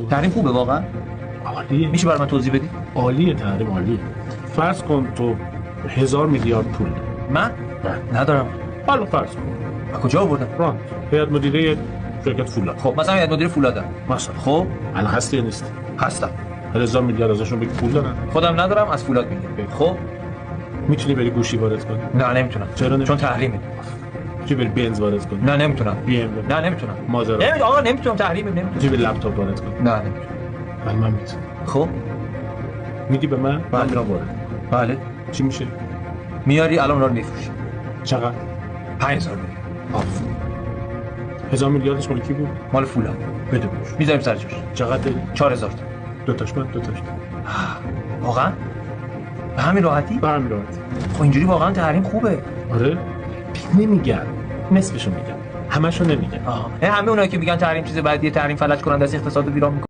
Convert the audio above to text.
تحریم خوبه واقعا؟ عالیه. میشه برای من توضیح بدی؟ عالیه، تحریم عالیه. فرض کن تو 1000 میلیارد پول داری. من ندارم. حالا فرض کن از کجا آوردم؟ ران هیئت مدیره شرکت فولاد. خب مثلا هیئت مدیره فولادم. مثلا خب الان هستی یا نیست؟ هستم. 1000 میلیارد ازشون بگی پول دارن. خودم ندارم، از فولاد میگیرم. خب میتونی بری گوشی وارد کنی؟ نه نمیتونم. چرا نمیتونی؟ چون تحریمه. میتونی بری بنز وارد کنی؟ نه نمیتونم. بی ام نه نمیتونم. ماجرا. آقا نمیتونم، تحریمه، نمیتونم. میتونی بری لپتاپ وارد کنی؟ نه نمیتونم. من میتونم. خب میگی به من بله. میرم وارد. بله چی میشه؟ میاری الان اونا رو میفروشی. چقدر؟ 5000 میلیون. آفرین. 1000 میلیاردش مال کی بود؟ مال فولاد. بده بهش. میذاریم سر جاش. چقدر داری؟ 4000 تا. دوتاش من دوتاش. واقعا؟ به همین راحتی؟ به همین راحتی. خب اینجوری واقعا تحریم خوبه. آره؟ نمیگم. نصفشو میگم. همشو نمیگم. همه اونایی که میگن تحریم چیز بعدیه، تحریم فلج کننده است، اقتصاد رو ویران میکنه.